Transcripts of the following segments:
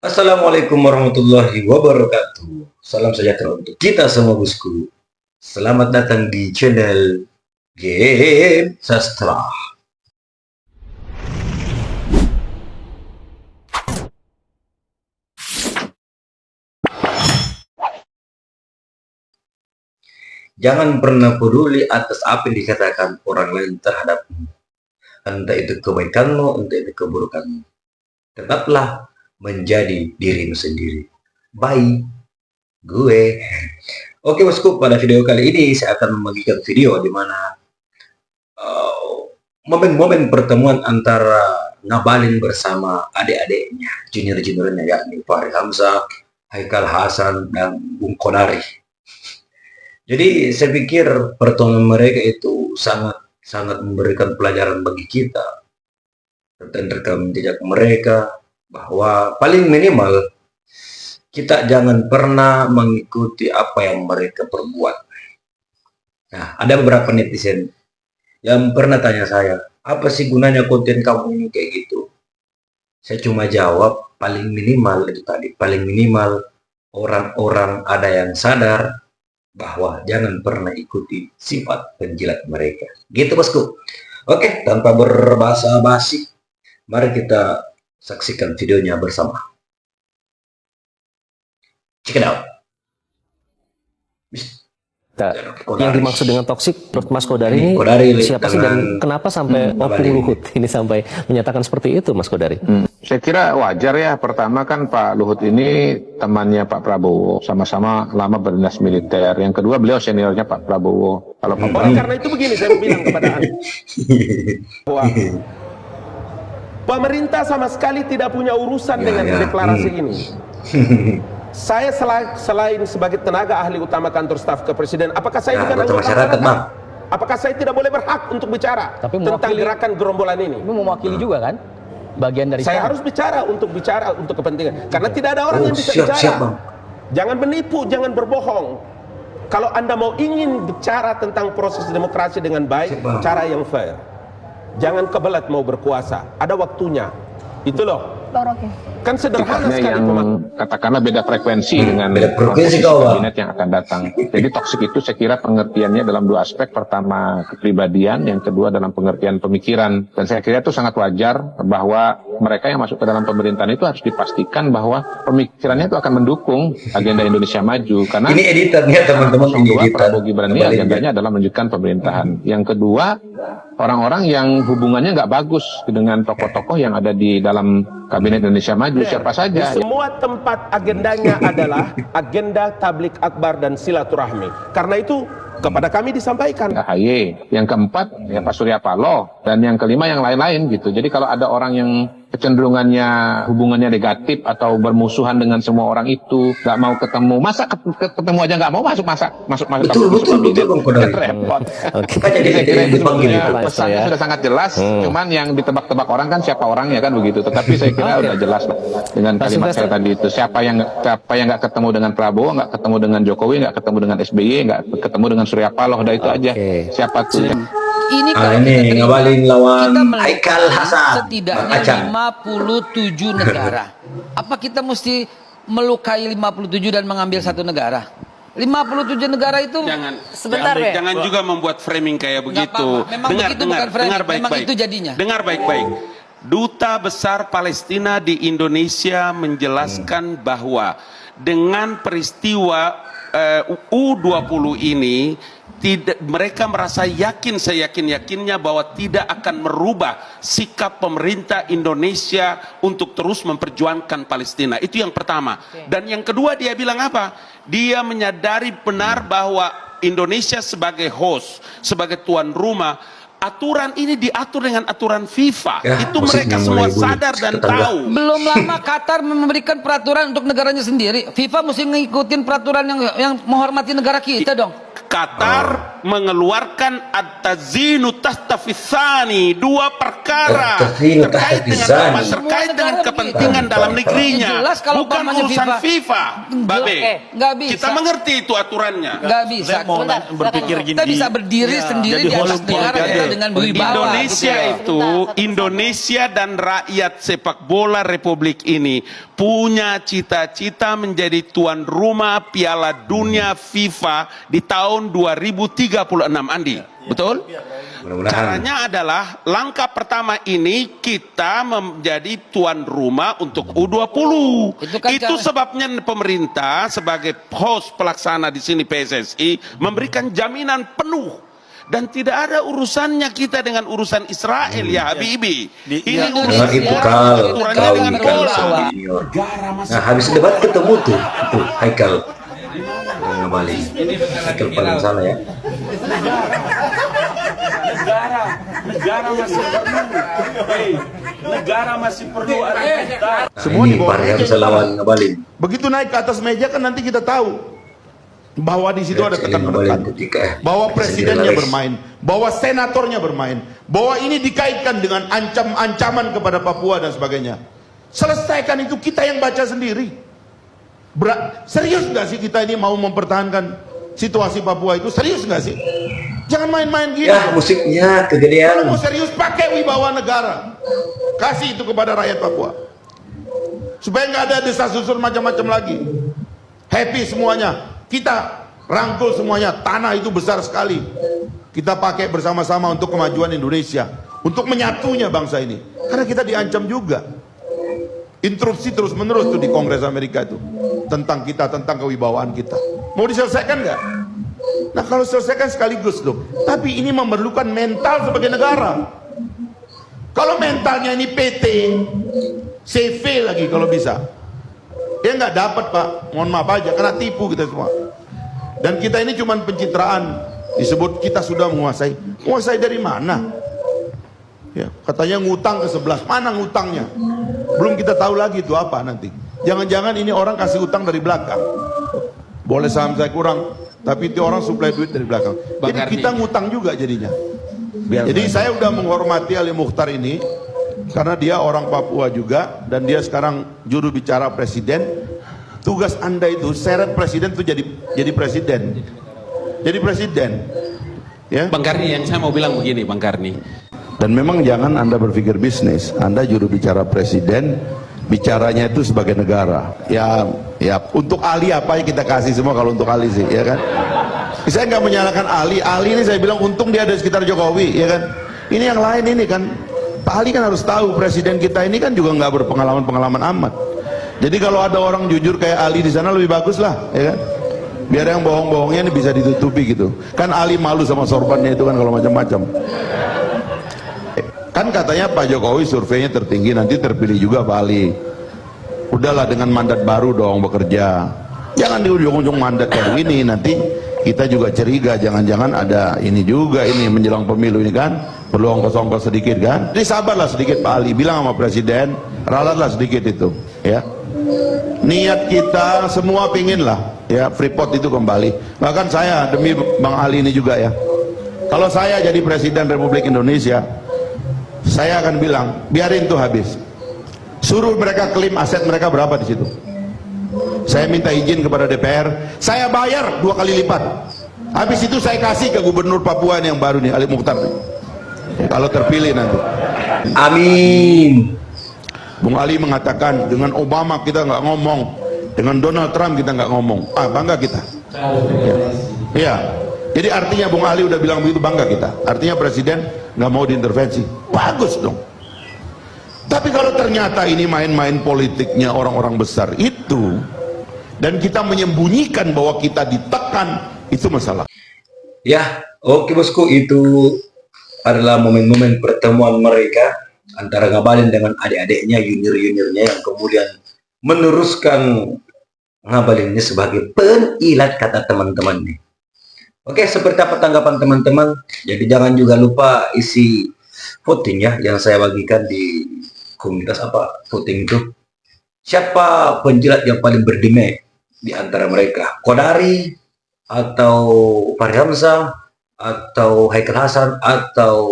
Assalamualaikum warahmatullahi wabarakatuh. Salam sejahtera untuk kita semua bosku. Selamat datang di channel Game Sastra. Jangan pernah peduli atas apa yang dikatakan orang lain terhadapmu. Entah itu kebaikanmu, entah itu keburukanmu. Tetaplah menjadi dirimu sendiri. Bye, gue. Oke bosku, pada video kali ini saya akan membagikan video di mana momen-momen pertemuan antara Ngabalin bersama adik-adiknya, junior-juniornya, yakni Fahri Hamzah, Haikal Hasan, dan Bung Kodari. Jadi saya pikir pertemuan mereka itu sangat memberikan pelajaran bagi kita tentang rekam jejak mereka, bahwa paling minimal kita jangan pernah mengikuti apa yang mereka perbuat. Nah, ada beberapa netizen yang pernah tanya saya, apa sih gunanya konten kamu ini kayak gitu? Saya cuma jawab, paling minimal itu tadi, paling minimal orang-orang ada yang sadar bahwa jangan pernah ikuti sifat penjilat mereka. Gitu bosku. Oke, tanpa berbahasa basi, mari kita saksikan videonya bersama. Check it out. Yang dimaksud dengan toksik menurut Mas Kodari ini siapa sih dan kenapa sampai Opung Luhut ini sampai menyatakan seperti itu, Mas Kodari? Saya kira wajar ya. Pertama kan Pak Luhut ini temannya Pak Prabowo, sama-sama lama berdinas militer. Yang kedua beliau seniornya Pak Prabowo. Kalau Pak Oleh karena itu begini saya bilang kepada Anda bahwa pemerintah sama sekali tidak punya urusan dengan deklarasi ini. Saya selain sebagai tenaga ahli utama kantor staf kepresiden, apakah saya juga anggota masyarakat, Bang? Apakah saya tidak boleh berhak untuk bicara tentang gerakan gerombolan ini? Itu mewakili juga kan? Bagian dari saya harus bicara untuk kepentingan. Karena tidak ada orang yang bisa bicara. Bang. Jangan menipu, jangan berbohong. Kalau Anda mau ingin bicara tentang proses demokrasi dengan baik, cara yang fair. Jangan kebelet mau berkuasa. Ada waktunya. Itu loh. Kan sederhana sekali yang katakanlah beda frekuensi dengan kabinet yang akan datang. Jadi toksik itu saya kira pengertiannya dalam dua aspek. Pertama kepribadian, yang kedua dalam pengertian pemikiran. Dan saya kira itu sangat wajar bahwa mereka yang masuk ke dalam pemerintahan itu harus dipastikan bahwa pemikirannya itu akan mendukung agenda Indonesia Maju. Karena ini editannya teman-teman, Prabowo Gibran ini agendanya adalah menunjukkan pemerintahan. Yang kedua, orang-orang yang hubungannya nggak bagus dengan tokoh-tokoh yang ada di dalam Kabinet Indonesia Maju, siapa saja. Di semua tempat agendanya adalah agenda tablik akbar dan silaturahmi. Karena itu kepada kami disampaikan. AHY, yang keempat ya Pak Surya Paloh, dan yang kelima yang lain-lain gitu. Jadi kalau ada orang yang kecenderungannya hubungannya negatif atau bermusuhan dengan semua orang itu, nggak mau ketemu, masa ketemu aja nggak mau masuk kabinet, kan repot. Jadi saya kira itu pesannya sudah sangat jelas. Cuman yang ditebak-tebak orang kan siapa orangnya kan begitu. Tetapi saya kira udah jelas dengan kalimat saya tadi itu. Siapa yang nggak ketemu dengan Prabowo, nggak ketemu dengan Jokowi, nggak ketemu dengan SBY, nggak ketemu dengan Surya Paloh, udah itu aja. Siapa tuh? Ini kalau ini Ngabalin lawan Haikal Hasan. Setidaknya 57 negara. Apa kita mesti melukai 57 dan mengambil satu negara? 57 negara itu jangan juga membuat framing kayak begitu. Dengar baik-baik. Itu jadinya. Dengar baik-baik. Duta Besar Palestina di Indonesia menjelaskan bahwa dengan peristiwa U20 ini mereka merasa seyakin-yakinnya bahwa tidak akan merubah sikap pemerintah Indonesia untuk terus memperjuangkan Palestina. Itu yang pertama. Dan yang kedua dia bilang apa? Dia menyadari benar bahwa Indonesia sebagai host, sebagai tuan rumah, aturan ini diatur dengan aturan FIFA. Itu mereka semua sadar dan tahu. Belum lama Qatar memberikan peraturan untuk negaranya sendiri. FIFA mesti ngikutin peraturan yang menghormati negara kita dong. Qatar mengeluarkan at-tazinu tastafisani, 2 perkara terkait dengan kepentingan dalam negerinya, bukan urusan FIFA. Babe, kita mengerti itu aturannya. Nggak bisa. Kita bisa berdiri sendiri di atas negara kita dengan berwibawa. Indonesia dan rakyat sepak bola Republik ini punya cita-cita menjadi tuan rumah Piala Dunia FIFA di tahun 2036, Andi. Betul? Caranya adalah langkah pertama ini kita menjadi tuan rumah untuk U20. Itu sebabnya pemerintah sebagai host pelaksana di sini PSSI memberikan jaminan penuh. Dan tidak ada urusannya kita dengan urusan Israel, ya Habibi. Ini urusan aturannya dengan bola. Nah, habis debat ketemu tuh Haikal Ngabalin. Haikal paling sana ya. Negara masih perlu ada. Semua ini Fahri Hamzah lawan Ngabalin. Begitu naik ke atas meja kan nanti kita tahu bahwa di situ ada tekan-tekan, bahwa presidennya bermain, bahwa senatornya bermain, bahwa ini dikaitkan dengan ancaman kepada Papua dan sebagainya. Selesaikan itu, kita yang baca sendiri. Serius nggak sih kita ini mau mempertahankan situasi Papua itu? Serius nggak sih? Jangan main-main gini. Ya, musiknya kegedean. Kalau mau serius, pakai wibawa negara, kasih itu kepada rakyat Papua, supaya nggak ada desas-desus macam-macam lagi. Happy semuanya. Kita rangkul semuanya, tanah itu besar sekali. Kita pakai bersama-sama untuk kemajuan Indonesia, untuk menyatunya bangsa ini. Karena kita diancam juga. Interupsi terus-menerus tuh di Kongres Amerika itu tentang kita, tentang kewibawaan kita. Mau diselesaikan nggak? Nah, kalau selesaikan sekaligus dong. Tapi ini memerlukan mental sebagai negara. Kalau mentalnya ini PT, CV lagi kalau bisa. Dia nggak dapat, Pak, mohon maaf aja, karena tipu kita semua. Dan kita ini cuma pencitraan, disebut kita sudah menguasai. Menguasai dari mana? Ya, katanya ngutang ke 11, mana ngutangnya? Belum kita tahu lagi itu apa nanti. Jangan-jangan ini orang kasih utang dari belakang. Boleh saham saya kurang, tapi itu orang suplai duit dari belakang. Jadi kita ngutang juga jadinya. Jadi saya udah menghormati Ali Mukhtar ini, karena dia orang Papua juga, dan dia sekarang juru bicara presiden. Tugas Anda itu seret presiden itu jadi presiden. Jadi presiden. Ya. Bang Karni, yang saya mau bilang begini, Bang Karni. Dan memang jangan Anda berpikir bisnis. Anda juru bicara presiden, bicaranya itu sebagai negara. Ya untuk Ali apa yang kita kasih semua kalau untuk Ali sih, ya kan? Saya nggak menyalahkan Ali. Ali ini saya bilang untung dia ada di sekitar Jokowi, ya kan? Ini yang lain ini kan. Pak Ali kan harus tahu presiden kita ini kan juga nggak berpengalaman amat. Jadi kalau ada orang jujur kayak Ali di sana lebih bagus lah, ya kan? Biar yang bohong-bohongnya ini bisa ditutupi gitu. Kan Ali malu sama sorbannya itu kan kalau macam-macam. Kan katanya Pak Jokowi surveinya tertinggi, nanti terpilih juga Pak Ali. Udahlah dengan mandat baru dong bekerja. Jangan di ujung-ujung mandat kayak gini, nanti kita juga curiga jangan-jangan ada ini juga ini menjelang pemilu ini kan. Perlu ongkos-ongkos sedikit kan. Jadi sabarlah sedikit Pak Ali, bilang sama presiden, ralatlah sedikit itu, ya. Niat kita semua pingin lah, ya, Freeport itu kembali. Bahkan saya demi Bang Ali ini juga ya. Kalau saya jadi presiden Republik Indonesia, saya akan bilang, biarin tuh habis. Suruh mereka klaim aset mereka berapa di situ. Saya minta izin kepada DPR, saya bayar 2 kali lipat. Habis itu saya kasih ke Gubernur Papua yang baru nih, Ali Mukhtar. Kalau terpilih nanti. Amin. Bung Ali mengatakan dengan Obama kita nggak ngomong, dengan Donald Trump kita nggak ngomong. Bangga kita. Ya. Jadi artinya Bung Ali udah bilang begitu, bangga kita. Artinya presiden nggak mau diintervensi. Bagus dong. Tapi kalau ternyata ini main-main politiknya orang-orang besar itu, dan kita menyembunyikan bahwa kita ditekan, itu masalah. Ya, oke bosku, itu adalah momen-momen pertemuan mereka antara Ngabalin dengan adik-adiknya, junior-juniornya, yang kemudian meneruskan Ngabalin ini sebagai penilat kata teman-temannya. Oke, seperti apa tanggapan teman-teman? Jadi jangan juga lupa isi voting ya, yang saya bagikan di komunitas voting itu. Siapa penjilat yang paling berdemik di antara mereka? Kodari atau Fahri Hamzah, atau Haikal Hasan, atau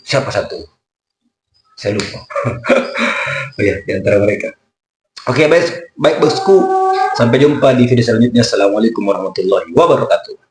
siapa satu? Saya lupa. Oh ya, di antara mereka. Oke, baik bosku. Sampai jumpa di video selanjutnya. Assalamualaikum warahmatullahi wabarakatuh.